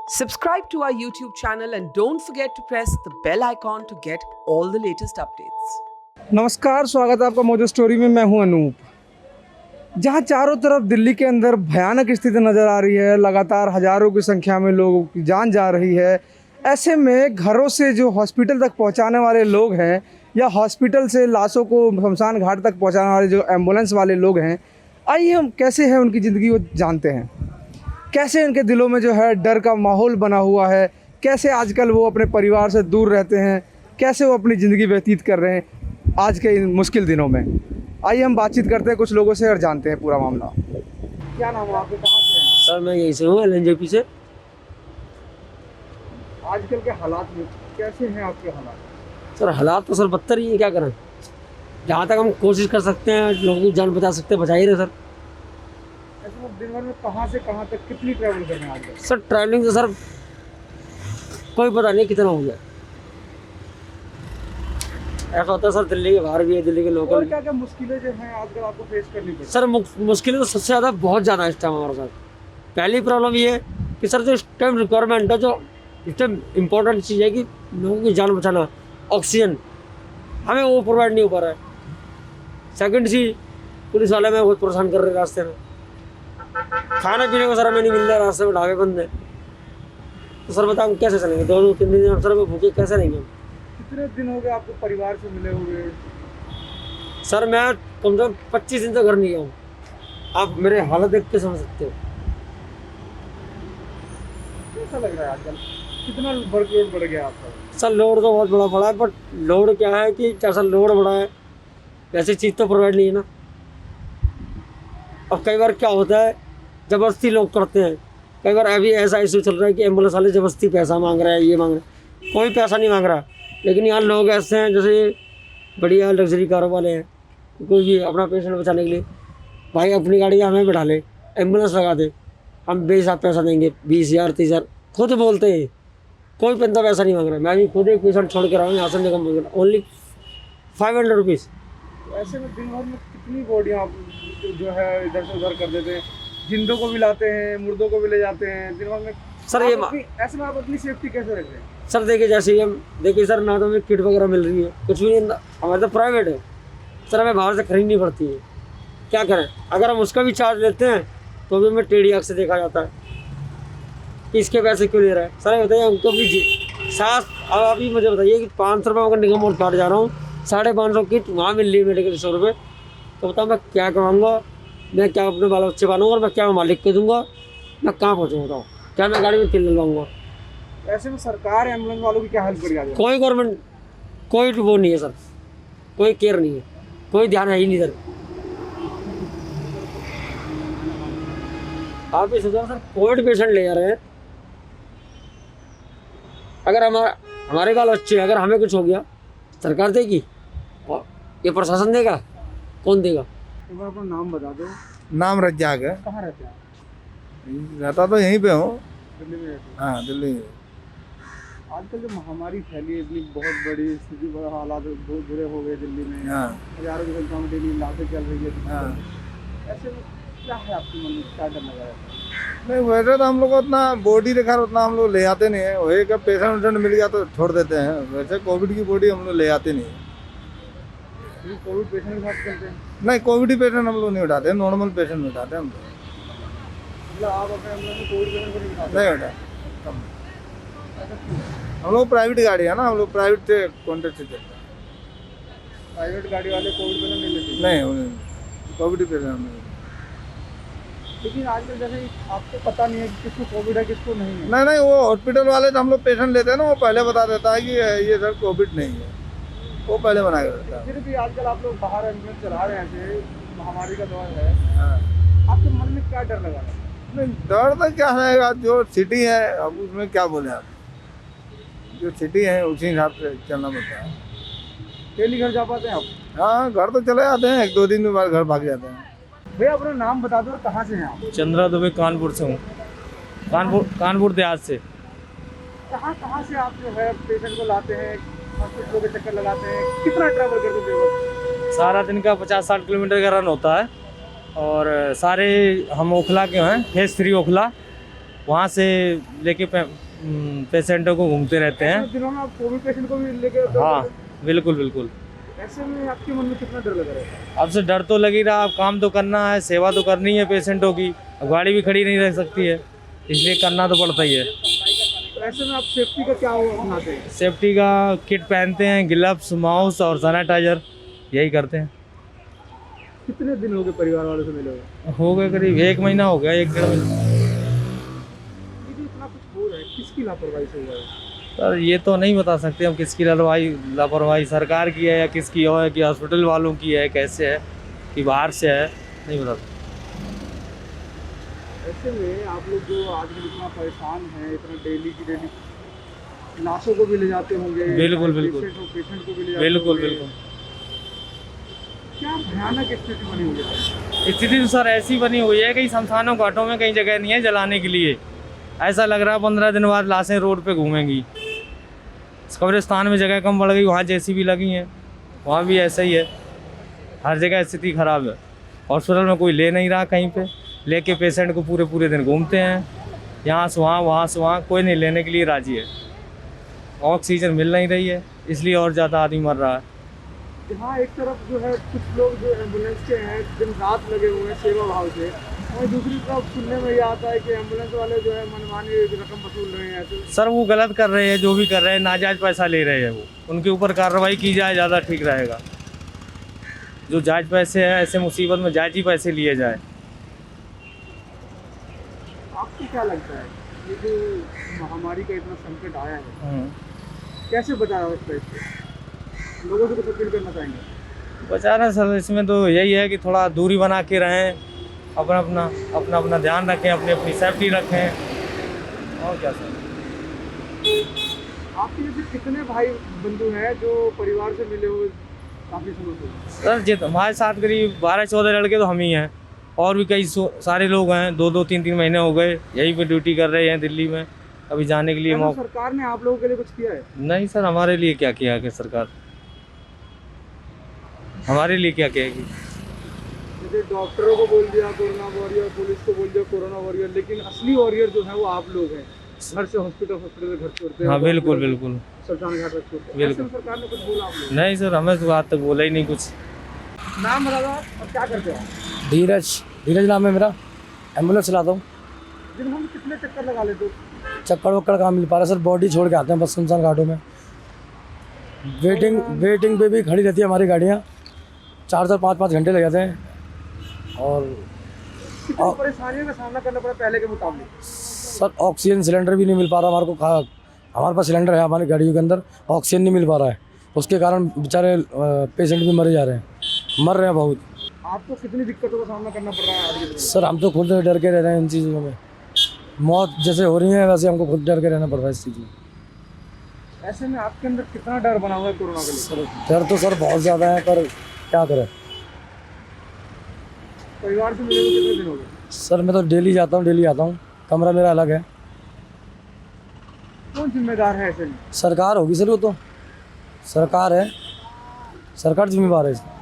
Subscribe to our YouTube channel and don't forget to press the bell icon to get all the latest updates. नमस्कार, स्वागत है आपका mojo story में। मैं हूं अनूप। जहां चारों तरफ दिल्ली के अंदर भयानक स्थिति नज़र आ रही है, लगातार हज़ारों की संख्या में लोगों की जान जा रही है। ऐसे में घरों से जो हॉस्पिटल तक पहुंचाने वाले लोग हैं या हॉस्पिटल से लाशों को शमशान घाट तक पहुंचाने वाले जो एम्बुलेंस वाले लोग हैं, आइए हम कैसे है उनकी ज़िंदगी वो जानते हैं। कैसे उनके दिलों में जो है डर का माहौल बना हुआ है, कैसे आजकल वो अपने परिवार से दूर रहते हैं, कैसे वो अपनी ज़िंदगी व्यतीत कर रहे हैं आज के इन मुश्किल दिनों में। आइए हम बातचीत करते हैं कुछ लोगों से और जानते हैं पूरा मामला। क्या नाम है आपके, कहाँ से हैं? सर मैं यहीं से हूँ, LNJP से। आजकल के हालात में कैसे हैं आपके हालात? सर हालात तो सर बदतर ही है, क्या करें। जहाँ तक हम कोशिश कर सकते हैं, लोगों की जान बचा सकते हैं, बचा ही रहे सर। ऐसे में दिन भर में कहाँ से कहाँ तक कितनी ट्रैवल कर रहे हैं आजकल? सर ट्रैवलिंग तो सर कोई पता नहीं कितना हो गया। ऐसा होता है सर, दिल्ली के बाहर भी है, दिल्ली के और लोकल। क्या क्या मुश्किलें जो हैं आजकल आपको फेस करनी पड़ती? सर मुश्किलें तो सबसे ज़्यादा बहुत ज़्यादा इस टाइम हमारे साथ। पहली प्रॉब्लम ये है कि सर जो इस टाइम रिक्वायरमेंट है, जो इस टाइम इम्पोर्टेंट चीज़ है कि लोगों की जान बचाना, ऑक्सीजन, हमें वो प्रोवाइड नहीं हो पा रहा है। सेकंड चीज़, पुलिस वाले हमें बहुत परेशान कर रहे हैं रास्ते में। खाने पीने को सर हमें नहीं मिल रहा, रास्ते में ढाबे बंद है। तो सर बताओ हम कैसे चलेंगे? 2-3 दिन सर हमें भूखे कैसे रहेंगे? कितने दिन हो गए आपको परिवार से मिले हुए? सर मैं कम से कम 25 दिन तक घर नहीं गया हूँ। आप मेरे हालत देख के समझ सकते हो। कैसा लग रहा है आजकल? कितना वर्कलोड बढ़ गया आपका? सर लोड तो बहुत बड़ा पड़ा है, बट लोड क्या है कि जैसा लोड बड़ा है वैसी चीज़ तो प्रोवाइड नहीं है ना। अब कई बार क्या होता है, ज़बरदस्ती लोग करते हैं। कई बार अभी ऐसा इशू चल रहा है कि एम्बुलेंस वाले ज़बरदस्ती पैसा मांग रहा है, ये मांग रहा है। कोई पैसा नहीं मांग रहा, लेकिन यहाँ लोग ऐसे हैं जैसे बढ़िया लग्जरी कारों वाले हैं, कोई भी अपना पेशेंट बचाने के लिए भाई अपनी गाड़ी हमें बैठा ले, एम्बुलेंस लगा दे, हम बेहिसाब पैसा देंगे, 20,000 30,000 खुद बोलते हैं। कोई बंदा पैसा नहीं मांग रहा। मैं भी खुद एक पेशेंट छोड़ के रहा हूँ यहाँ से, निगम बोल रहा ओनली 500 रुपीज़। ऐसे में दिन भर में कितनी बॉडियाँ आप जो है इधर से उधर कर देते हैं? जिंदों को भी लाते हैं, मुर्दों को भी ले जाते हैं दिन भर में। सर ये ऐसे में आप अपनी सेफ्टी कैसे रखते हैं? सर देखिए, जैसे ही हम देखिए सर, ना तो हमें किट वगैरह मिल रही है, कुछ भी नहीं। हमारे तो प्राइवेट है सर, हमें बाहर से खरीदनी पड़ती है। क्या करें, अगर हम उसका भी चार्ज लेते हैं तो भी हमें टेढ़ी आँख से देखा जाता है कि इसके पैसे क्यों ले रहा है। सर ये बताइए, हमको भी सास, अब अभी मुझे बताइए कि 500 रुपये अगर निगम और काट जा रहा हूँ, 550 किट वहाँ मिल रही है मेडिकल स्टोर पे, तो बताओ मैं क्या करवाऊँगा? मैं क्या अपने बाल बच्चे पालूंगा? और मैं क्या मालिक को दूंगा? मैं कहाँ पहुँचूँगा? बताओ, क्या मैं गाड़ी में तेल डलवाऊँगा? ऐसे में सरकार एम्बुलेंस वालों की क्या हेल्प करेगी आगे? कोई गवर्नमेंट, कोई वो नहीं है सर, कोई केयर नहीं है, कोई ध्यान है ही नहीं सर। आप ये सोचो सर, कोविड पेशेंट ले जा रहे हैं, अगर हमारे बाल बच्चे, अगर हमें कुछ हो गया, सरकार देगी? और ये प्रशासन देगा? कौन देगा? एक बार अपना नाम बता दो। नाम रज्जाक है। कहाँ रहते हैं? रहता तो यहीं पे हूँ। दिल्ली में रहते हैं। हाँ, दिल्ली में। आजकल जो महामारी फैली है, इतनी बहुत बड़ी स्थिति, बड़ा हालात बहुत बुरे हो गए दिल्ली में। हाँ हजारों की संख्या में डेली लाशें चल रही है। हाँ। ऐसे में क्या है आपके मन में, क्या डर लगा रहता है? नहीं, वैसे तो हम लोग उतना बॉडी देखा उतना हम लोग ले आते नहीं है। वही का पेशेंट वेशेंट मिल गया तो छोड़ देते हैं। वैसे कोविड की बॉडी हम लोग ले आते नहीं है। कोविड पेशेंट के साथ चलते हैं? नहीं, कोविड ही पेशेंट हम लोग नहीं उठाते, नॉर्मल पेशेंट उठाते हैं हम लोग। मतलब आप अपने एम्बुलेंस में कोविड पेशेंट को नहीं उठाते? नहीं उठाते हम लोग। प्राइवेट गाड़ी है ना, हम लोग प्राइवेट से कॉन्टेक्ट से चलते हैं। प्राइवेट गाड़ी वाले कोविड पेशेंट नहीं लेते? नहीं, कोविड ही पेशेंट हम लोग। लेकिन आजकल जैसे आपको पता नहीं है कि किसको कोविड है किसको नहीं है। नहीं, वो हॉस्पिटल वाले तो हम लोग पेशेंट लेते हैं ना, वो पहले बता देता है कि ये सर कोविड नहीं है, वो पहले बना के देता है। फिर भी आजकल आप लोग बाहर एम्बुलेंस चला रहे हैं, ऐसे महामारी का दौर है, हाँ। आपके मन में क्या डर लगा है? नहीं, डर तो क्या रहेगा, जो सिटी है अब उसमें क्या बोले आप। जो सिटी है उसी हिसाब से चलना पड़ता है। डेली घर जा पाते हैं आप? हाँ, घर तो चले जाते हैं, 1-2 दिन में बाद घर भाग जाते हैं। भैया अपना नाम बता दो और कहाँ से हैं आप? चंद्रा दुबे कानपुर से हूँ। कानपुर देहात से। कहाँ से आप जो है पेशेंट को लाते हैं, हॉस्पिटलों के चक्कर लगाते हैं, कितना ट्रैवल करते हैं? सारा दिन का 50-60 किलोमीटर का रन होता है। और सारे हम ओखला के हैं, फेज 3 ओखला। वहाँ से लेके पेशेंटों को घूमते रहते हैं। दिनों में आप कोविड पेशेंट को भी लेके हाँ बिल्कुल बिल्कुल। ऐसे में आपके मन में कितना डर लग रहा है? अब से डर तो लग ही रहा, अब काम तो करना है, सेवा तो करनी है पेशेंटों की, अब गाड़ी भी खड़ी नहीं रह सकती है, इसलिए करना तो पड़ता ही है। तो ऐसे में आप सेफ्टी का क्या अपनाते हैं? सेफ्टी का किट पहनते हैं, ग्लव्स, माउस और सैनिटाइजर, यही करते हैं। कितने दिन हो गए परिवार वालों से मिले हुए? हो गए करीब 1 महीना हो गया, 1 डेढ़ महीना। ये जो इतना कुछ हो रहा है किसकी लापरवाही से हुआ है? सर ये तो नहीं बता सकते हम किसकी लापरवाही सरकार की है या किसकी है, कि हॉस्पिटल वालों की है, कैसे है, कि बाहर से है, नहीं बता सकते। ऐसे में आप लोग जो आजकल इतना परेशान हैं, इतना डेली की डेली लाशों को भी ले जाते होंगे, बिल्कुल, बिल्कुल। पेशेंट को भी ले जाते बिल्कुल होंगे। बिल्कुल। क्या भयानक स्थिति बनी हुई है। स्थिति तो सर ऐसी बनी हुई है कि शमशानों घाटों में कहीं जगह नहीं है जलाने के लिए। ऐसा लग रहा है 15 दिन बाद लाशें रोड पे घूमेंगी। कब्रिस्तान में जगह कम पड़ गई, वहाँ जेसीबी लगी हैं, वहाँ भी ऐसा ही है, हर जगह स्थिति ख़राब है। हॉस्पिटल में कोई ले नहीं रहा, कहीं पे लेके पेशेंट को पूरे पूरे दिन घूमते हैं, यहाँ से वहाँ, वहाँ से वहाँ, कोई नहीं लेने के लिए राजी है। ऑक्सीजन मिल नहीं रही है, इसलिए और ज़्यादा आदमी मर रहा है। जहाँ एक तरफ जो है कुछ लोग जो एम्बुलेंस के हैं दिन रात लगे हुए हैं सेवा भाव से, और दूसरी तरफ सुनने में ये आता है कि एम्बुलेंस वाले जो है मनमानी रकम वसूल रहे हैं। तो सर वो गलत कर रहे हैं, जो भी कर रहे हैं, नाजायज़ पैसा ले रहे हैं, वो उनके ऊपर कार्रवाई की जाए, ज़्यादा ठीक रहेगा। जो जायज़ पैसे हैं, ऐसे मुसीबत में जायज़ ही पैसे लिए जाए। आपको क्या लगता है ये जो महामारी का इतना संकट आया है कैसे बचा जा सकता है इससे? लोगों से कुछ अपील करना चाहेंगे? बचाना सर इसमें तो यही है कि थोड़ा दूरी बना के रहें, अपना ध्यान रखें, अपनी सेफ्टी रखें, और क्या सर। आपके जैसे कितने भाई बंधु हैं जो परिवार से मिले हुए काफ़ी समय से? सर जी हमारे साथ करीब 12-14 लड़के तो हम ही हैं, और भी कई सारे लोग हैं, 2-2, 3-3 महीने हो गए यहीं पे ड्यूटी कर रहे हैं दिल्ली में। अभी जाने के लिए क्या सरकार ने आप लोगों के लिए कुछ किया है? नहीं सर, हमारे लिए क्या किया कि सरकार, हमारे लिए क्या कहेगी? जैसे डॉक्टरों को बोल दिया कोरोना वॉरियर, पुलिस को बोल दिया कोरोना वॉरियर, लेकिन असली वॉरियर जो है वो आप लोग हैं। घर से हॉस्पिटल से घर छोड़ते हैं। हाँ बिल्कुल बिल्कुल शमशान घाट रख छोड़ते हैं। बिल्कुल। ऐसे में सरकार ने कुछ बोला आप लोग? नहीं सर, हमें तो आज तक बोला ही नहीं कुछ। नाम बता दो आप और क्या करते हो? धीरज नाम है मेरा, एम्बुलेंस चलाता हूँ। दिन भर में कितने चक्कर लगा लेते हो? चक्कर वक्कर कहाँ मिल पा रहा है सर, बॉडी छोड़ के आते हैं बस शमशान घाटों में। वेटिंग पे भी खड़ी रहती है हमारी गाड़ियाँ, 4-4, 5-5 घंटे लग जाते हैं। और कितनी परेशानियों का सामना करना पड़ा पहले के मुकाबले? सर ऑक्सीजन सिलेंडर भी नहीं मिल पा रहा हमारे को। हमारे पास सिलेंडर है हमारी गाड़ियों के अंदर, ऑक्सीजन नहीं मिल पा रहा है, उसके कारण बेचारे पेशेंट भी मरे जा रहे हैं, मर रहे हैं बहुत। आपको कितनी दिक्कतों का सामना करना पड़ रहा है आज के दिन में? सर हम तो खुद डर के रह रहे हैं इन चीज़ों में, मौत जैसे हो रही है वैसे हमको खुद डर के रहना पड़ रहा है इस चीज़ में। ऐसे में आपके अंदर कितना डर बना हुआ है कोरोना के लिए? सर डर तो सर बहुत ज़्यादा है, पर क्या करें। परिवार से मिले हुए कितने दिन हो गए? सर मैं तो डेली जाता हूँ, डेली आता हूँ, कमरा मेरा अलग है। कौन जिम्मेदार है ऐसे में? सरकार होगी सर, वो तो सरकार है, सरकार जिम्मेवार है इसमें।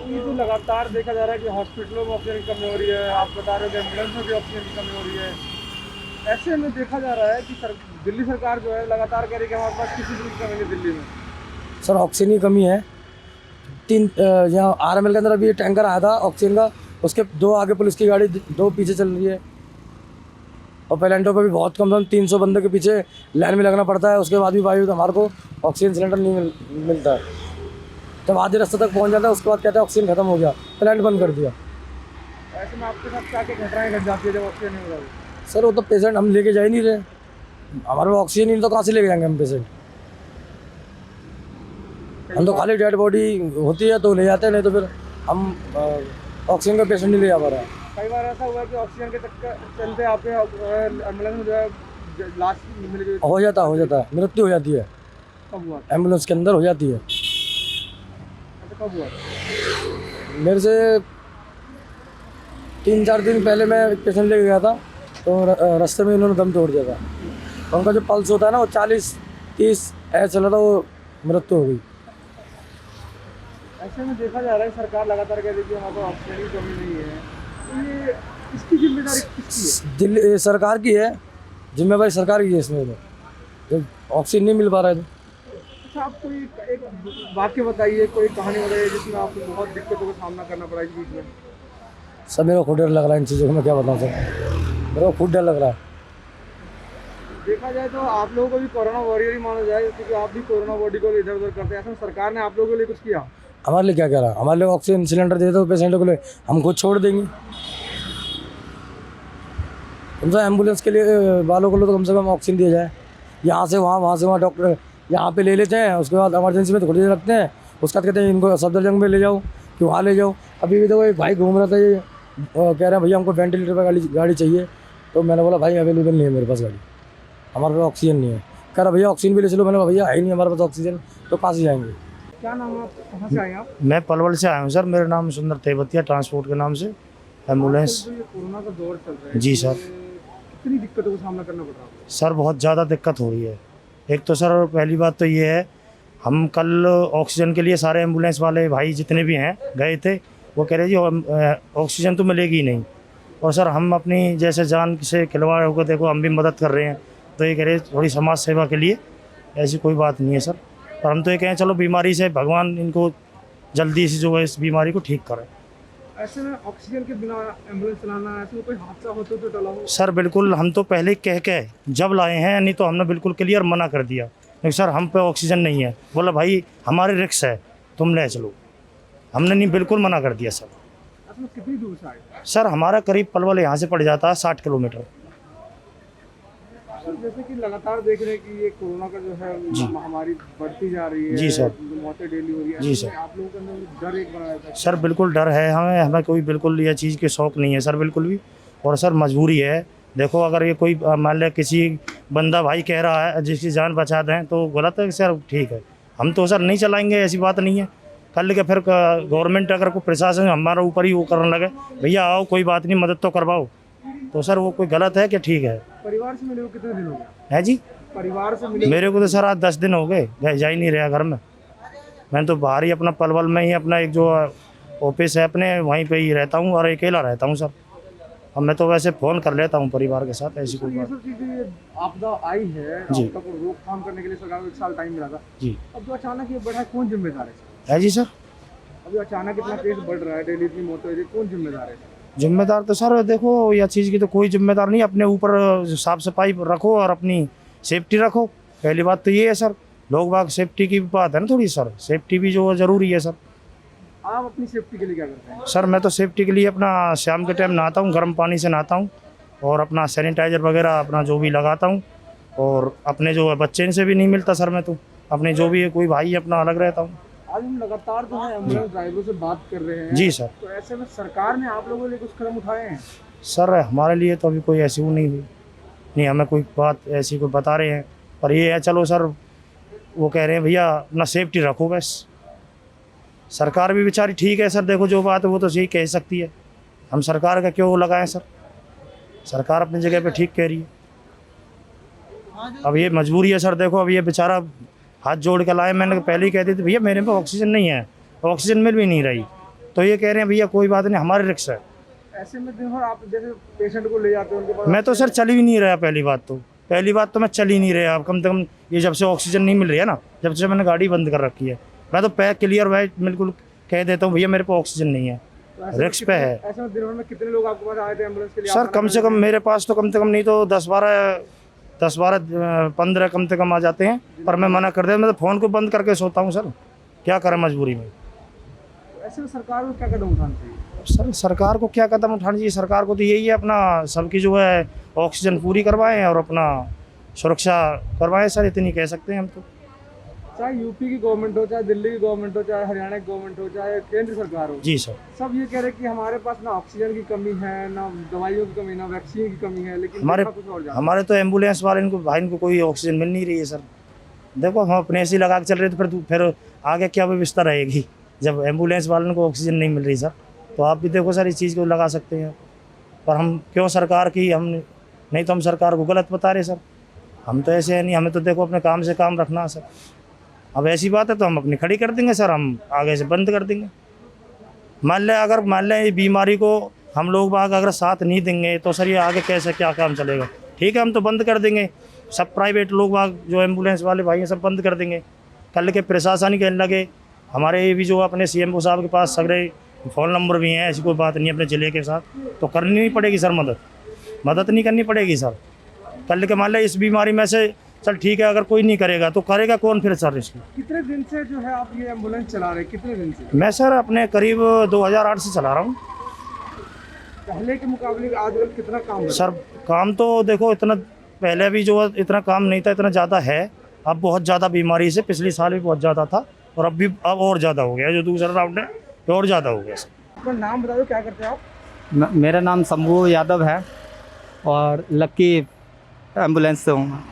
ये तो लगातार देखा जा रहा है कि हॉस्पिटलों में ऑक्सीजन की कमी हो रही है, आप बता रहे हो कि एम्बुलेंस में भी ऑक्सीजन की कमी हो रही है। ऐसे में देखा जा रहा है कि दिल्ली सरकार जो है लगातार कह रही है कि हमारे पास किसी चीज़ की कमी नहीं दिल्ली में। सर ऑक्सीजन की कमी है। यहाँ RML के अंदर अभी टैंकर आया था ऑक्सीजन का, उसके 2 आगे पुलिस की गाड़ी, 2 पीछे चल रही है। और पेलेंटो पे भी बहुत कम 300 बंदे के पीछे लाइन में लगना पड़ता है, उसके बाद भी भाई हमारे को ऑक्सीजन सिलेंडर नहीं मिलता है। जब आधे रास्ते तक पहुँच जाता है उसके बाद कहते हैं ऑक्सीजन खत्म हो गया, प्लांट बंद कर दिया। ऐसे में आपके साथ क्या क्या घटनाएं घट जाती है जब ऑक्सीजन नहीं हो रहा है? सर वो तो पेशेंट हम लेके जा ही नहीं रहे, हमारे पास ऑक्सीजन नहीं तो कहाँ से लेके जाएंगे हम पेशेंट। हम तो खाली डेड बॉडी होती है तो ले जाते हैं, नहीं तो फिर हम ऑक्सीजन का पेशेंट नहीं ले जा पा रहा है। कई बार ऐसा हुआ है कि ऑक्सीजन के चक्कर चलते आपके एम्बुलेंस में जो है लाश मिल गई? हो जाता है, मृत्यु हो जाती है कब हुआ? एम्बुलेंस के अंदर हो जाती है। ऐसा कब हुआ? मेरे से 3-4 दिन पहले मैं एक पेशेंट लेके गया था, तो रास्ते में इन्होंने दम तोड़ दिया था। उनका जो पल्स होता है ना वो 40-30 ऐसा चला था, वो मृत्यु हो गई। ऐसे में देखा जा रहा है सरकार लगातार कह रही है कि हमारे पास ऑक्सीजन की कमी नहीं है, तो ये इसकी जिम्मेदारी किसकी है? दिल्ली सरकार की है, जिम्मेवारी सरकार की है इसमें। तो जब ऑक्सीजन नहीं मिल पा रहा है तो अच्छा, आप कोई एक वाक्य बताइए, कोई कहानी बताइए जिसमें आपको बहुत दिक्कतों का सामना करना पड़ा इस बीच में। सब मेरे को खुद डर लग रहा है इन चीज़ों को, मैं क्या बताऊँ सर, मेरे को खुद डर लग रहा है। देखा जाए तो आप लोगों को भी कोरोना वॉरियर ही माना जाए, क्योंकि आप भी कोरोना बॉडी को इधर उधर करते हैं। ऐसा सरकार ने आप लोगों के लिए कुछ किया? हमारे लिए क्या कह रहा है? हमारे लिए ऑक्सीजन सिलेंडर दे दो पेशेंट को, ले हम खुद छोड़ देंगे। कम से कम एम्बुलेंस के लिए वालों को तो कम से कम ऑक्सीजन दिया जाए। यहाँ से वहाँ डॉक्टर यहाँ पे ले लेते हैं, उसके बाद इमरजेंसी में थोड़ी देर रखते हैं, उसके बाद कहते हैं इनको सफदरजंग में ले जाओ कि वहाँ ले जाओ। अभी भी देखो एक भाई घूम रहा था, ये कह रहे हैं भैया हमको वेंटिलेटर पर गाड़ी चाहिए। तो मैंने बोला भाई अवेलेबल नहीं है मेरे पास गाड़ी, हमारे पास ऑक्सीजन नहीं है। कह रहा भैया ऑक्सीजन भी ले चलो। मैंने कहा भैया है ही नहीं हमारे पास ऑक्सीजन, तो कहाँ से जाएंगे? क्या नाम है आपका, कहाँ से आए आप? मैं पलवल से आया हूँ सर, मेरा नाम सुंदर तेवतिया, ट्रांसपोर्ट के नाम से एम्बुलेंस। आजकल जो ये कोरोना का दौर चल रहा है, जी सर। कितनी दिक्कतों का सामना करना पड़ रहा है? सर बहुत ज़्यादा दिक्कत हो रही है। एक तो सर पहली बात तो ये है, हम कल ऑक्सीजन के लिए सारे एम्बुलेंस वाले भाई जितने भी हैं गए थे, वो कह रहे जी ऑक्सीजन तो मिलेगी ही नहीं। और सर हम अपनी जैसे जान से खिलवाड़ होकर देखो हम भी मदद कर रहे हैं, तो ये कह रहे थोड़ी समाज सेवा के लिए, ऐसी कोई बात नहीं है सर। पर हम तो ये कहें चलो बीमारी से भगवान इनको जल्दी से जो है इस बीमारी को ठीक करें। ऐसे में ऑक्सीजन के बिना एम्बुलेंस चलाना, ऐसे में कोई हादसा होता तो टला हो? सर बिल्कुल, हम तो पहले कह के जब लाए हैं, नहीं तो हमने बिल्कुल क्लियर मना कर दिया नहीं सर हम पे ऑक्सीजन नहीं है। बोला भाई हमारी रिक्स है, तुम ले चलो। हमने नहीं, बिल्कुल मना कर दिया सर। ऐसे में कितनी दूर से आए? सर हमारा करीब पलवल यहाँ से पड़ जाता है 60 किलोमीटर। सर जैसे कि लगातार देख रहे हैं कि ये कोरोना का जो है महामारी बढ़ती जा रही है, जी सर। मौतें डेली हो रही है, जी ऐसे में सर। आप लोगों के अंदर डर एक बनाया था? सर बिल्कुल डर है हमें कोई बिल्कुल ये चीज़ के शौक़ नहीं है सर बिल्कुल भी। और सर मजबूरी है, देखो अगर ये कोई मान लिया किसी बंदा भाई कह रहा है जिसकी जान बचा दें तो गलत है सर, ठीक है। हम तो सर नहीं चलाएंगे, ऐसी बात नहीं है। कल के फिर गवर्नमेंट अगर कोई प्रशासन हमारे ऊपर ही वो करने लगे, भैया आओ कोई बात नहीं मदद तो करवाओ, तो सर वो कोई गलत है कि ठीक है? परिवार से मिले हो कितने दिन हो गए? है जी, परिवार से मिले मेरे को तो सर आज 10 दिन हो गए, जा ही नहीं रहा घर में। मैं तो बाहर ही अपना पलवल में ही अपना एक जो ऑफिस है अपने वहीं पे ही रहता हूँ और अकेला रहता हूँ सर। अब मैं तो वैसे फ़ोन कर लेता हूँ परिवार के साथ, ऐसी कोई ये बात। सब चीजें आपदा आई है, जी। आपदा को रोकथाम करने के लिए सरकार को 1 साल टाइम मिला था। जी अब जो अचानक ये बढ़ा, कौन जिम्मेदार है सर? है जी सर। अभी अचानक इतना केस बढ़ रहा है, डेली इतनी मौतें हो रही है, कौन जिम्मेदार है? जिम्मेदार तो सर देखो यह चीज़ की तो कोई जिम्मेदार नहीं, अपने ऊपर साफ सफाई रखो और अपनी सेफ्टी रखो। पहली बात तो ये है सर, लोग बाग सेफ्टी की बात है ना थोड़ी सर, सेफ्टी भी जो ज़रूरी है सर। आप अपनी सेफ्टी के लिए क्या करते हैं? सर मैं तो सेफ्टी के लिए अपना शाम के टाइम नहाता हूँ, गर्म पानी से नहाता हूँ और अपना सैनिटाइज़र वगैरह अपना जो भी लगाता हूँ। और अपने जो बच्चे से भी नहीं मिलता सर, मैं तो अपने जो भी है कोई भाई अपना अलग रहता हूँ। आज हम लगातार जो है एम्बुलेंस ड्राइवरों से बात कर रहे हैं। जी सर। तो ऐसे में सरकार ने आप लोगों के लिए कुछ कदम उठाए हैं? सर हमारे लिए तो अभी कोई ऐसी वो नहीं हुई, नहीं हमें कोई बात ऐसी कोई बता रहे हैं, पर ये है चलो सर वो कह रहे हैं भैया अपना सेफ्टी रखो बस। सरकार भी बेचारी ठीक है सर, देखो जो बात है वो तो यही कह सकती है, हम सरकार का क्यों लगाएं सर, सरकार अपनी जगह पे ठीक कह रही है। अब ये मजबूरी है सर, देखो अब ये बेचारा हाथ जोड़ के लाए, मैंने पहले ही कह दी थी भैया मेरे पे ऑक्सीजन नहीं है, ऑक्सीजन मिल भी नहीं रही, तो ये कह रहे हैं भैया कोई बात नहीं हमारी रिक्स है। ऐसे में दिन भर आप जैसे पेशेंट को ले जाते हो उनके पास, मैं तो सर चल ही नहीं रहा, पहली बात तो मैं चल ही नहीं रहा अब कम से कम, ये जब से ऑक्सीजन नहीं मिल रही है ना, जब से मैंने गाड़ी बंद कर रखी है, मैं तो पैक क्लियर वाइट बिल्कुल कह देता हूँ भैया मेरे पे ऑक्सीजन नहीं है, तो ऐसे में रिक्स पे है। ऐसे में दिन भर में कितने लोग आपके पास आए थे एम्बुलेंस के लिए? सर आप कम से कम मेरे पास तो कम से कम नहीं तो 10-12-15 कम से कम आ जाते हैं, पर मैं मना कर दिया, मैं तो फ़ोन को बंद करके सोता हूँ सर, क्या करें मजबूरी में। तो ऐसे में सरकार को क्या कदम उठाना चाहिए? सर सरकार को क्या कदम उठाना चाहिए, सरकार को तो यही है अपना सबकी जो है ऑक्सीजन पूरी करवाएं और अपना सुरक्षा करवाएं सर, इतनी कह सकते हैं हम तो। चाहे यूपी की गवर्नमेंट हो, चाहे दिल्ली की गवर्नमेंट हो, चाहे हरियाणा की गवर्नमेंट हो, चाहे केंद्र सरकार हो, जी सर। सब ये कह रहे हैं कि हमारे पास ना ऑक्सीजन की कमी है, ना दवाइयों की कमी, ना वैक्सीन की कमी है, लेकिन हमारे देखा कुछ और जाना। हमारे तो एम्बुलेंस वाले इनको भाई इनको कोई ऑक्सीजन मिल नहीं रही है सर। देखो हम अपने ऐसे लगा के चल रहे तो फिर आगे क्या व्यवस्था रहेगी जब एम्बुलेंस वालों को ऑक्सीजन नहीं मिल रही सर, तो आप भी देखो सर इस चीज़ को लगा सकते हैं, पर हम क्यों सरकार की हम नहीं तो हम सरकार को गलत बता रहे सर, हम तो ऐसे है नहीं, हमें तो देखो अपने काम से काम रखना है सर। अब ऐसी बात है तो हम अपनी खड़ी कर देंगे सर, हम आगे से बंद कर देंगे। मान लें ये बीमारी को हम लोग बाग अगर साथ नहीं देंगे तो सर ये आगे कैसे क्या काम चलेगा। ठीक है, हम तो बंद कर देंगे, सब प्राइवेट लोग बाग जो एम्बुलेंस वाले भाई हैं सब बंद कर देंगे। कल के प्रशासन ही कहने लगे, हमारे ये भी जो अपने CM साहब के पास सगरे फ़ोन नंबर भी हैं, ऐसी कोई बात नहीं अपने ज़िले के साथ, तो करनी नहीं पड़ेगी सर मदद नहीं करनी पड़ेगी सर। कल के मान लो इस बीमारी में से चल ठीक है, अगर कोई नहीं करेगा तो करेगा कौन फिर सर इसमें। कितने दिन से जो है आप ये एम्बुलेंस चला रहे हैं, कितने दिन से? मैं सर अपने करीब 2008 से चला रहा हूँ। पहले के मुकाबले आजकल कितना काम है? सर काम तो देखो इतना पहले भी जो इतना काम नहीं था, इतना ज़्यादा है। अब बहुत ज़्यादा बीमारी से पिछले साल भी बहुत ज़्यादा था और अब और ज़्यादा हो गया, जो दूसरा राउंड है तो और ज़्यादा हो गया सर। अपना नाम बता दो, क्या करते हैं आप? मेरा नाम शंभू यादव है और लक्की एम्बुलेंस से हूँ।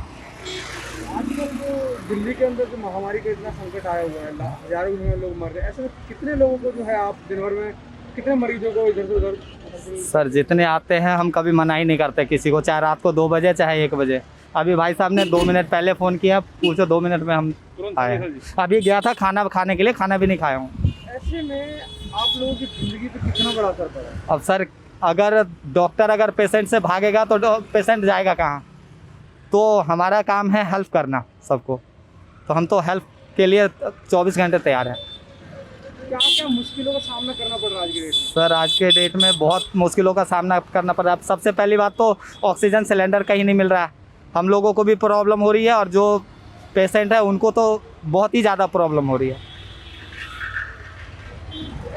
आजकल जो दिल्ली के अंदर जो महामारी का इतना संकट आया हुआ है, हजारों में लोग मर रहे हैं, ऐसे में कितने लोगों को जो है आप दिन भर में कितने मरीजों को इधर से उधर? सर जितने आते हैं हम कभी मना ही नहीं करते किसी को, चाहे रात को 2 बजे चाहे 1 बजे। अभी भाई साहब ने 2 मिनट पहले फ़ोन किया, पूछो 2 मिनट में हम आए। अभी गया था खाना खाने के लिए, खाना भी नहीं खाया हूँ। ऐसे में आप लोगों की ज़िंदगी पे कितना बड़ा असर पड़ा है? अब सर अगर डॉक्टर अगर पेशेंट से भागेगा तो पेशेंट जाएगा कहाँ? तो हमारा काम है हेल्प करना सबको, तो हम तो हेल्प के लिए 24 घंटे तैयार हैं। क्या क्या मुश्किलों का सामना करना पड़ रहा है आज के डेट में? सर आज के डेट में बहुत मुश्किलों का सामना करना पड़ रहा है। सबसे पहली बात तो ऑक्सीजन सिलेंडर कहीं नहीं मिल रहा है, हम लोगों को भी प्रॉब्लम हो रही है और जो पेशेंट है उनको तो बहुत ही ज़्यादा प्रॉब्लम हो रही है।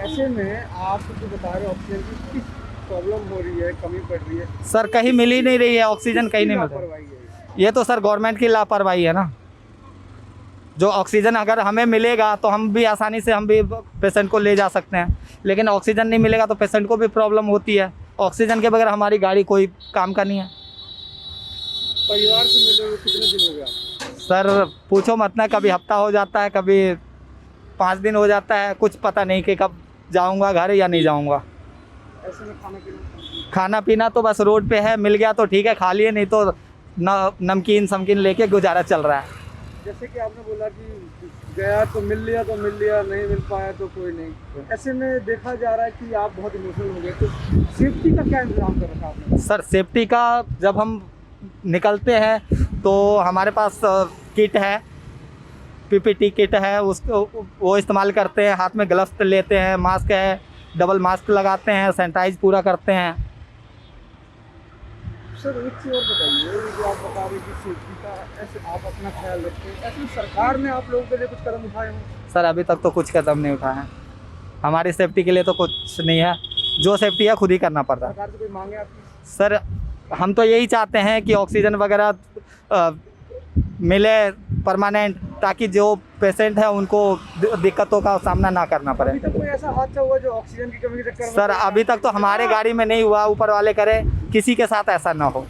ऐसे में आप जो बता रहे हो ऑक्सीजन की किस प्रॉब्लम हो रही है, कमी पड़ रही है? सर कहीं मिल ही नहीं रही है ऑक्सीजन, कहीं नहीं मिल रहा है। लापरवाही है। ये तो सर गवर्नमेंट की लापरवाही है ना। जो ऑक्सीजन अगर हमें मिलेगा तो हम भी आसानी से हम भी पेशेंट को ले जा सकते हैं, लेकिन ऑक्सीजन नहीं मिलेगा तो पेशेंट को भी प्रॉब्लम होती है। ऑक्सीजन के बगैर हमारी गाड़ी कोई काम का नहीं है। परिवार से मिले हुए कितने दिन हो गया? सर पूछो मत ना, कभी हफ्ता हो जाता है, कभी 5 दिन हो जाता है, कुछ पता नहीं कि कब जाऊंगा घर या नहीं जाऊंगा। ऐसे में खाना पीना तो बस रोड पे है, मिल गया तो ठीक है खा लिए, नहीं तो नमकीन समकीन लेके गुजारा चल रहा है। जैसे कि आपने बोला कि गया तो मिल लिया, नहीं मिल पाया तो कोई नहीं। ऐसे में देखा जा रहा है कि आप बहुत इमोशनल हो गए, तो सेफ्टी का क्या इंतजाम कर रखा आपने? सर सेफ्टी का जब हम निकलते हैं तो हमारे पास किट है, PPT किट है, उसको वो इस्तेमाल करते हैं, हाथ में ग्लव्स लेते हैं, मास्क है, डबल मास्क लगाते हैं, सैनिटाइज पूरा करते हैं। सर एक चीज़ और बताइए, जो आप बता रहे कि सेफ्टी का ऐसे आप अपना ख्याल रखते हैं, ऐसे सरकार ने आप लोगों के लिए कुछ कदम उठाए हों? सर अभी तक तो कुछ कदम नहीं उठाए हैं, हमारी सेफ्टी के लिए तो कुछ नहीं है, जो सेफ्टी है खुद ही करना पड़ रहा है। सरकार से कोई मांगे आपकी? सर हम तो यही चाहते हैं कि ऑक्सीजन वगैरह मिले परमानेंट, ताकि जो पेशेंट है उनको दिक्कतों का सामना ना करना पड़े। अभी तक कोई ऐसा हादसा हुआ जो ऑक्सीजन की कमी के चक्कर में? सर अभी तक तो हमारे गाड़ी में नहीं हुआ, ऊपर वाले करे किसी के साथ ऐसा ना हो। तो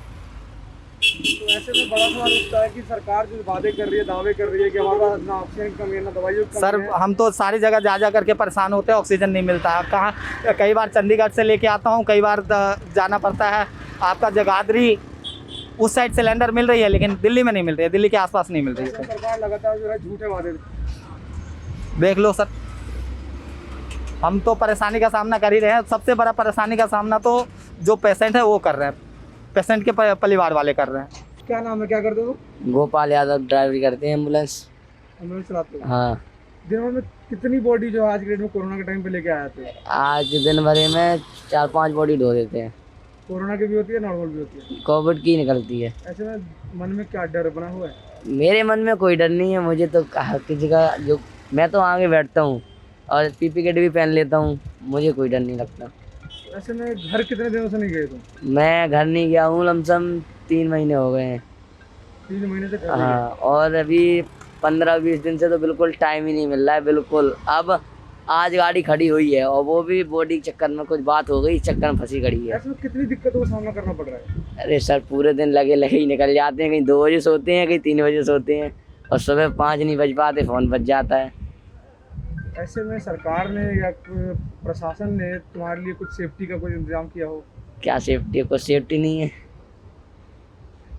ऐसे में बड़ा सवाल उठता है कि सरकार जो वादे कर रही है, दावे कर रही है कि हमारे पास ना ऑक्सीजन की कमी है, ना दवाइयों की कमी सर है। हम तो सारी जगह जा करके परेशान होते हैं, ऑक्सीजन नहीं मिलता है। कहाँ कई बार चंडीगढ़ से लेके आता हूँ, कई बार जाना पड़ता है आपका जगाधरी, उस साइड सिलेंडर मिल रही है लेकिन दिल्ली में नहीं मिल रही है, दिल्ली के आसपास नहीं मिल रही है। सरकार लगातार जो है झूठे वादे देख लो सर, हम तो परेशानी का सामना कर ही रहे हैं। सबसे बड़ा परेशानी का सामना तो जो पेशेंट है वो कर रहे हैं, पेशेंट के परिवार वाले कर रहे हैं। क्या नाम है, क्या करते हो? गोपाल यादव, ड्राइवरी करते हैं एम्बुलेंस। एम्बुलेंस चलाते हो? हाँ। दिन भर में कितनी बॉडी जो आज के डेट में कोरोना के टाइम पे लेके आए थे? आज दिन भर में 4-5 बॉडी ढो देते हैं। कोरोना की भी होती है, नॉर्मल भी होती है? कोविड की निकलती है। ऐसे में मन में क्या डर बना हुआ है? मेरे मन में कोई डर नहीं है, मुझे तो किसी का जो मैं तो आगे बैठता हूँ और PP किट भी पहन लेता हूँ, मुझे कोई डर नहीं लगता। ऐसे में घर कितने दिनों से नहीं गए तुम? मैं घर नहीं गया हूँ, लमसम 3 महीने हो गए हैं। 3 महीने से घर नहीं हाँ, और अभी 15-20 दिन से तो बिल्कुल टाइम ही नहीं मिल रहा है बिल्कुल। अब आज गाड़ी खड़ी हुई है और वो भी बॉडी के चक्कर में कुछ बात हो गई, इस चक्कर में फंसी खड़ी गए। है। ऐसे में कितनी दिक्कतों का सामना करना पड़ रहा है? अरे सर पूरे दिन लगे ही निकल जाते हैं, कहीं 2 बजे सोते हैं, कहीं 3 बजे सोते हैं और सुबह 5 नहीं बज पाते, फ़ोन बज जाता है। ऐसे में सरकार ने या प्रशासन ने तुम्हारे लिए कुछ सेफ्टी का कोई इंतजाम किया हो? क्या सेफ्टी है? कुछ सेफ्टी नहीं है।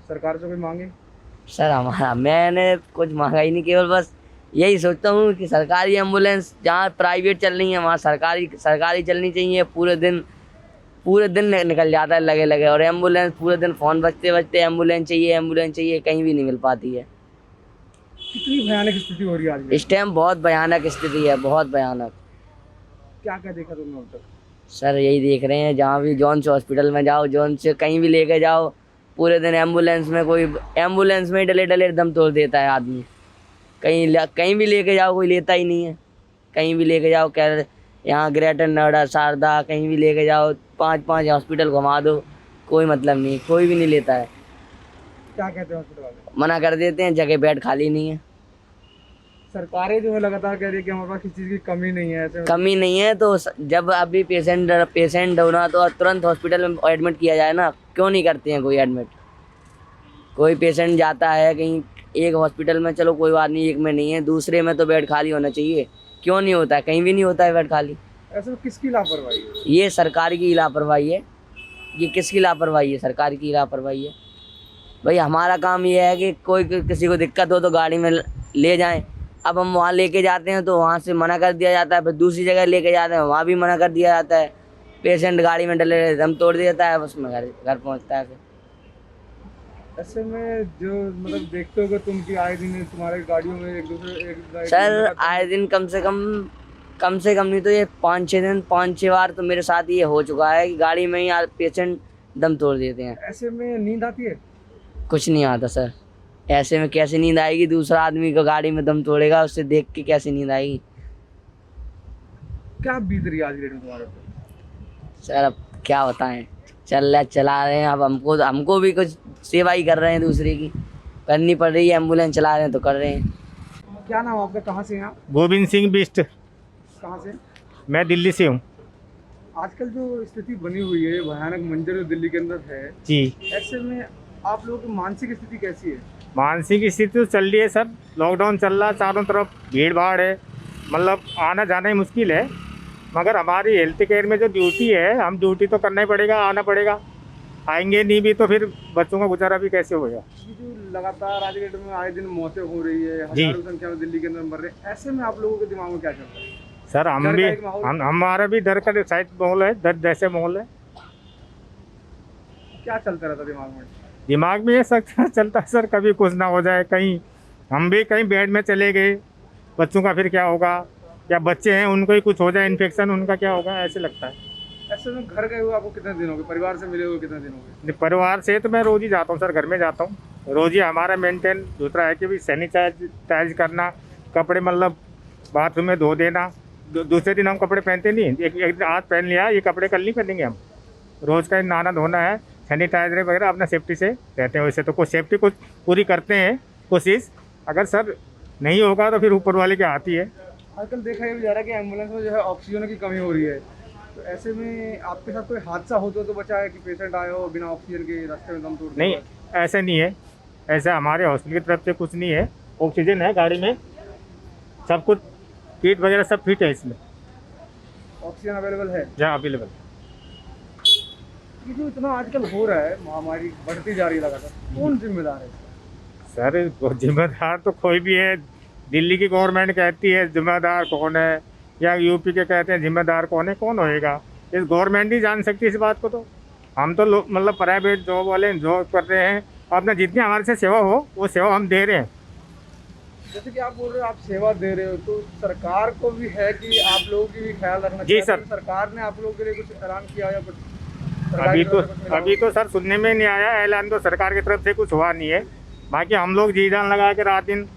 सरकार से कोई मांगे? सर हमारा मैंने कुछ मांगा ही नहीं, केवल बस यही सोचता हूँ कि सरकारी एम्बुलेंस जहाँ प्राइवेट चल रही है वहाँ सरकारी चलनी चाहिए। पूरे दिन पूरे दिन निकल जाता है लगे लगे। और एम्बुलेंस पूरे दिन फ़ोन बजते बजते एम्बुलेंस चाहिए, कहीं भी नहीं मिल पाती है। कितनी भयानक स्थिति हो रही है आज इस टाइम बहुत भयानक स्थिति है, बहुत भयानक। क्या क्या देखा तुमने अब तक? सर यही देख रहे हैं, जहाँ भी जौन से हॉस्पिटल में जाओ, जौन से कहीं भी लेके जाओ, पूरे दिन एम्बुलेंस में ही डले डले दम तोड़ देता है आदमी। कहीं भी लेके जाओ कोई लेता ही नहीं है। कहीं भी लेके जाओ, कह यहाँ ग्रेटर नोएडा, शारदा, कहीं भी लेके जाओ, 5-5 हॉस्पिटल घुमा दो, कोई मतलब नहीं, कोई भी नहीं लेता है। क्या कहते हैं हॉस्पिटल वाले? मना कर देते हैं, जगह बेड खाली नहीं है। सरकारें जो है लगातार कह रही है कि हमारे पास किसी चीज़ की कमी नहीं है, ऐसे कमी नहीं है तो जब अभी पेशेंट होना तो तुरंत हॉस्पिटल में एडमिट किया जाए ना, क्यों नहीं करते हैं कोई एडमिट? कोई पेशेंट जाता है कहीं एक हॉस्पिटल में, चलो कोई बात नहीं, एक में नहीं है, दूसरे में तो बेड खाली होना चाहिए, क्यों नहीं होता है? कहीं भी नहीं होता है बेड खाली। ऐसे में किसकी लापरवाही है? ये सरकार की लापरवाही है। ये किसकी लापरवाही है? सरकार की लापरवाही है। भाई हमारा काम ये है कि कोई किसी को दिक्कत हो तो गाड़ी में ले जाएं। अब हम वहाँ लेके जाते हैं तो वहाँ से मना कर दिया जाता है, फिर दूसरी जगह लेके जाते हैं वहाँ भी मना कर दिया जाता है। पेशेंट गाड़ी में डले दम तोड़ देता है, उसमें घर पहुँचता है। फिर ऐसे में जो मतलब देखते हो तुम कि आए दिन तुम्हारे गाड़ियों में एक दूसरे सर आए दिन कम से कम नहीं तो ये 5-6 बार तो मेरे साथ ये हो चुका है कि गाड़ी में ही पेशेंट दम तोड़ देते हैं। ऐसे में नींद आती है? कुछ नहीं आता सर, ऐसे में कैसे नींद आएगी? दूसरा आदमी को गाड़ी में दम तोड़ेगा, उससे देख के कैसे नींद आएगी? क्या बीत रही है आज डेट में तुम्हारे ऊपर? सर अब क्या बताएं, चला रहे हैं। अब हमको भी कुछ सेवा ही कर रहे हैं, दूसरे की करनी पड़ रही है। एम्बुलेंस चला रहे हैं तो कर रहे हैं। क्या नाम आपका, कहाँ से हैं आप? गोविंद सिंह बिष्ट। कहाँ से? मैं दिल्ली से हूँ आजकल जो स्थिति बनी हुई है, भयानक मंजर जो दिल्ली के अंदर है जी। ऐसे में आप लोगों की मानसिक स्थिति कैसी है? मानसिक स्थिति तो चल रही है सर, लॉकडाउन चल रहा है, चारों तरफ भीड़ भाड़ है, मतलब आना जाना ही मुश्किल है। मगर हमारी हेल्थ केयर में जो ड्यूटी है, हम ड्यूटी तो करना ही पड़ेगा, आना पड़ेगा। आएंगे नहीं भी तो फिर बच्चों का गुजारा भी कैसे होगा? ये जो लगातार आज के डेट में आए दिन मौतें हो रही है, हजारों संख्या में दिल्ली के अंदर मर रहे हैं, ऐसे में आप लोगों के दिमाग में क्या चल रहा है? सर हमारा भी डर का शायद माहौल है, डर जैसे माहौल है। क्या चलता रहता दिमाग में? दिमाग में ये सब चलता है सर, कभी कुछ ना हो जाए, कहीं हम भी कहीं बेड में चले गए, बच्चों का फिर क्या होगा? या बच्चे हैं उनको ही कुछ हो जाए इन्फेक्शन, उनका क्या होगा? ऐसे लगता है। ऐसे में घर गए हुए आपको कितने दिन हो गए? परिवार से मिले हुए कितने दिन हो गए? परिवार से तो मैं रोज़ ही जाता हूँ सर, घर में जाता हूँ रोज़ ही। हमारा मेंटेन दूसरा है कि भी सैनिटाइज करना, कपड़े मतलब बाथरूम में धो देना। दूसरे दिन हम कपड़े पहनते नहीं, एक आज पहन लिया, ये कपड़े कल नहीं पहनेंगे हम। रोज़ का नहाना धोना है, सैनिटाइजर वगैरह अपना सेफ्टी से रहते हैं। वैसे तो कुछ सेफ्टी कुछ पूरी करते हैं कोशिश, अगर सर नहीं होगा तो फिर ऊपर वाले की आती है। आजकल देखा ये जा रहा है कि एम्बुलेंस में जो है ऑक्सीजन की कमी हो रही है, तो ऐसे में आपके साथ कोई हादसा हो तो बचा है कि पेशेंट आए हो बिना ऑक्सीजन के रास्ते में दम तोड़? नहीं, ऐसा नहीं है, ऐसा हमारे हॉस्पिटल की तरफ से कुछ नहीं है। ऑक्सीजन है गाड़ी में, सब कुछ किट वगैरह सब फिट है इसमें। ऑक्सीजन अवेलेबल है? जहाँ अवेलेबल। ये जो इतना आजकल हो रहा है, महामारी बढ़ती जा रही है लगातार, कौन जिम्मेदार है? सर जिम्मेदार तो कोई भी है। दिल्ली की गवर्नमेंट कहती है जिम्मेदार कौन है, या यूपी के कहते हैं जिम्मेदार कौन है, कौन होएगा? इस गवर्नमेंट ही जान सकती है इस बात को। तो हम तो मतलब प्राइवेट जॉब वाले जॉब कर रहे हैं, अपना जितनी हमारे से सेवा हो वो सेवा हम दे रहे हैं। जैसे कि आप बोल रहे हो आप सेवा दे रहे हो, तो सरकार को भी है कि आप लोगों की भी ख्याल रखना जी चाहिए। सर। सरकार ने आप लोगों के लिए कुछ ऐलान किया या कुछ? अभी तो सर सुनने में नहीं आया, ऐलान तो सरकार की तरफ से कुछ हुआ नहीं है। बाकी हम लोग जी जान लगा के रात दिन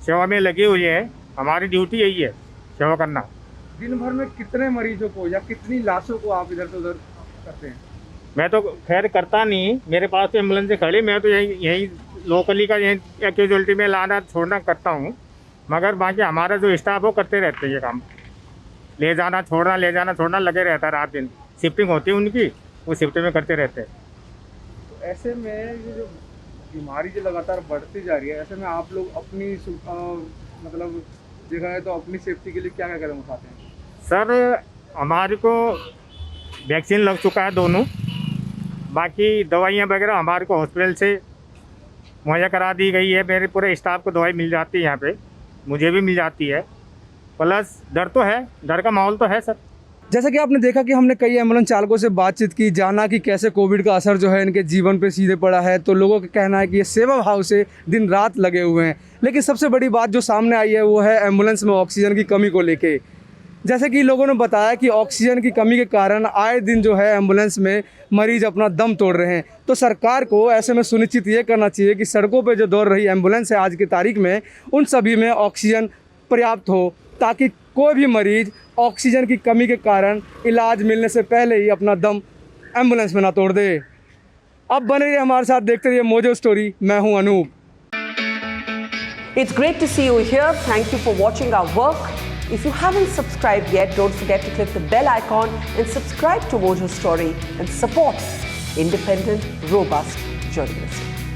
सेवा में लगे हुए हैं, हमारी ड्यूटी यही है, सेवा करना। दिन भर में कितने मरीजों को या कितनी लाशों को आप इधर से उधर करते हैं? मैं तो खैर करता नहीं, मेरे पास तो एम्बुलेंस खड़ी, मैं तो यही लोकली का यही कैजुअलिटी में लाना छोड़ना करता हूँ। मगर बाकी हमारा जो स्टाफ वो करते रहते हैं ये काम, ले जाना छोड़ना लगे रहता है रात दिन। शिफ्टिंग होती है उनकी, वो शिफ्ट में करते रहते हैं। तो ऐसे में ये जो बीमारी जो लगातार बढ़ती जा रही है, ऐसे में आप लोग अपनी मतलब देखा है तो अपनी सेफ्टी के लिए क्या क्या कदम उठाते हैं? सर हमारे को वैक्सीन लग चुका है दोनों, बाकी दवाइयाँ वगैरह हमारे को हॉस्पिटल से मुहैया करा दी गई है। मेरे पूरे स्टाफ को दवाई मिल जाती है यहाँ पे, मुझे भी मिल जाती है। प्लस डर तो है, डर का माहौल तो है सर। जैसा कि आपने देखा कि हमने कई एम्बुलेंस चालकों से बातचीत की, जाना कि कैसे कोविड का असर जो है इनके जीवन पे सीधे पड़ा है, तो लोगों का कहना है कि ये सेवा भाव से दिन रात लगे हुए हैं। लेकिन सबसे बड़ी बात जो सामने आई है वो है एम्बुलेंस में ऑक्सीजन की कमी को लेके। जैसे कि लोगों ने बताया कि ऑक्सीजन की कमी के कारण आए दिन जो है एम्बुलेंस में मरीज अपना दम तोड़ रहे हैं। तो सरकार को ऐसे में सुनिश्चित ये करना चाहिए कि सड़कों पे जो दौड़ रही एम्बुलेंस है आज की तारीख में, उन सभी में ऑक्सीजन पर्याप्त हो, ताकि कोई भी मरीज ऑक्सीजन की कमी के कारण इलाज मिलने से पहले ही अपना दम एम्बुलेंस में ना तोड़ दे। अब बने रहिए हमारे साथ, देखते रहिए मोजो स्टोरी। मैं हूं Anoop. It's great to see you here. Thank you for watching our work. If you haven't subscribed yet, don't forget to click the bell icon and subscribe to Mojo Story and support independent, robust journalism.